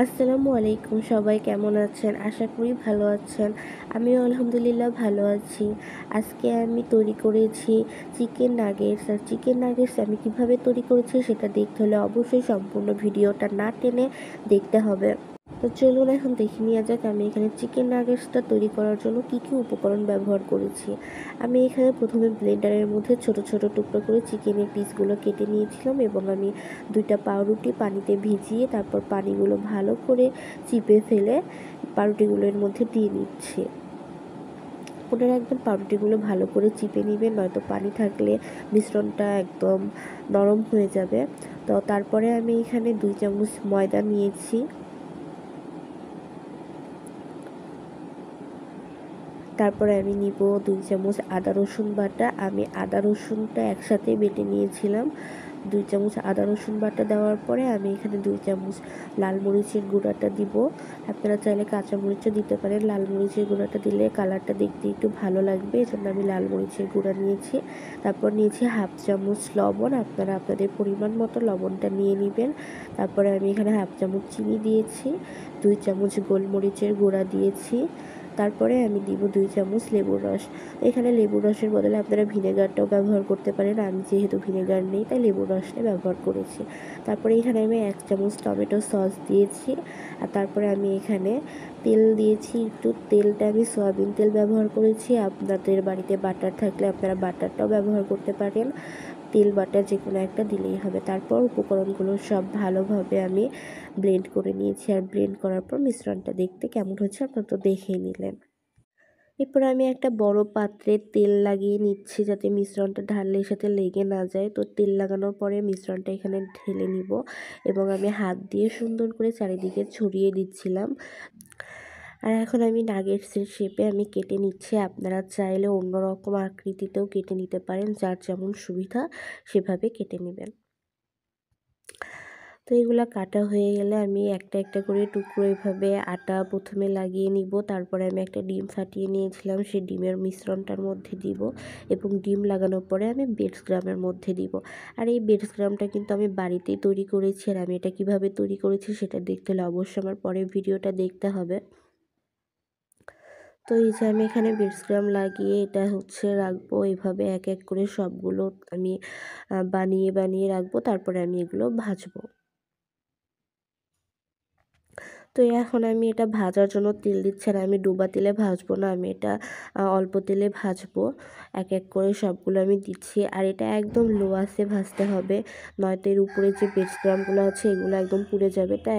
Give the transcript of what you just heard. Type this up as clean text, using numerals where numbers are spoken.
আসসালামু আলাইকুম, সবাই কেমন আছেন? আশা করি ভালো আছেন। আমিও আলহামদুলিল্লাহ ভালো আছি। আজকে আমি তৈরি করেছি চিকেন নাগেটস। আর চিকেন নাগেটস আমি কিভাবে তৈরি করেছি সেটা দেখতে হলে অবশ্যই সম্পূর্ণ ভিডিওটা না টেনে দেখতে হবে। তো চলুন এখন দেখে নেওয়া যাক আমি এখানে চিকেন নাগেটসটা তৈরি করার জন্য কি কি উপকরণ ব্যবহার করেছি। আমি এখানে প্রথমে ব্লেন্ডারের মধ্যে ছোট ছোট টুকরো করে চিকেনের পিসগুলো কেটে নিয়েছিলাম এবং আমি 2টা পাউরুটি পানিতে ভিজিয়ে তারপর পানিগুলো ভালো করে চিপে ফেলে পাউরুটিগুলোর মধ্যে দিয়ে নিচ্ছি। আপনারা একদম পাউরুটিগুলো ভালো করে চিপে নেবেন, নয়তো পানি থাকলে মিশ্রণটা একদম নরম হয়ে যাবে। তো তারপরে আমি এখানে 2 চামচ ময়দা নিয়েছি। তারপরে আমি নিব 2 চামচ আদা রসুন বাটা। আমি আদা রসুনটা একসাথে বেটে নিয়েছিলাম। 2 চামচ আদা রসুন বাটা দেওয়ার পরে আমি এখানে 2 চামচ লাল মরিচের গুঁড়াটা দিব। আপনারা চাইলে কাঁচা মরিচও দিতে পারেন। লাল মরিচের গুঁড়াটা দিলে কালারটা দেখতে একটু ভালো লাগবে, এজন্য আমি লাল মরিচের গুঁড়া নিয়েছি। তারপর নিয়েছি হাফ চামচ লবণ। আপনারা আপনাদের পরিমাণ মতো লবণটা নিয়ে নেবেন। তারপরে আমি এখানে হাফ চামচ চিনি দিয়েছি। 2 চামচ গোলমরিচের গুঁড়া দিয়েছি। তারপরে আমি দিব 2 চামচ লেবুর রস। এখানে লেবুর রসের বদলে আপনারা ভিনেগারটাও ব্যবহার করতে পারেন। আমি যেহেতু ভিনেগার নেই তাই লেবুর রসটা ব্যবহার করেছি। তারপরে এখানে আমি 1 চামচ টমেটো সস দিয়েছি। আর তারপরে আমি এখানে তেল দিয়েছি। একটু তেলটা আমি সয়াবিন তেল ব্যবহার করেছি। আপনাদের বাড়িতে বাটার থাকলে আপনারা বাটারটাও ব্যবহার করতে পারেন। তেল বাটার যে কোনো একটা দিলেই হবে। তারপর উপকরণগুলো সব ভালোভাবে আমি ব্লেন্ড করে নিয়েছি। আর ব্লেন্ড করার পর মিশ্রণটা দেখতে কেমন হচ্ছে আপনারা তো দেখেই নিলেন। এরপর আমি একটা বড় পাত্রে তেল লাগিয়ে নিচ্ছি যাতে মিশ্রণটা ঢাললে এর সাথে লেগে না যায়। তো তেল লাগানোর পরে মিশ্রণটা এখানে ঢেলে নিব এবং আমি হাত দিয়ে সুন্দর করে চারিদিকে ছড়িয়ে দিচ্ছিলাম। আর এখন আমি নাগেটসের শেপে আমি কেটে নিচ্ছি। আপনারা চাইলে অন্যরকম আকৃতিতেও কেটে নিতে পারেন, যার যেমন সুবিধা সেভাবে কেটে নেবেন। তো এগুলা কাটা হয়ে গেলে আমি একটা একটা করে টুকরো এভাবে আটা প্রথমে লাগিয়ে নিব। তারপরে আমি একটা ডিম ফাটিয়ে নিয়েছিলাম, সেই ডিমের মিশ্রণটার মধ্যে দিব এবং ডিম লাগানোর পরে আমি বেডসগ্রামের মধ্যে দিব। আর এই বেডসগ্রামটা কিন্তু আমি বাড়িতেই তৈরি করেছি। আর আমি এটা কিভাবে তৈরি করেছি সেটা দেখতে হলে অবশ্যই আমার পরের ভিডিওটা দেখতে হবে। তো এই যে আমি এখানে বেডসগ্রাম লাগিয়ে এটা রাখবো এভাবে এক এক করে সবগুলো আমি বানিয়ে বানিয়ে রাখবো। তারপরে আমি এগুলো ভাজবো। তো এখন আমি এটা ভাজার জন্য তেল দিচ্ছি। আর আমি ডুবা তেলে ভাজবো না, আমি এটা অল্প তেলে ভাজবো। এক এক করে সবগুলো আমি দিচ্ছি। আর এটা একদম লো আঁচে ভাজতে হবে, নয়তো এর উপরে যে বেডসগ্রামগুলো আছে এগুলো একদম পুড়ে যাবে। তাই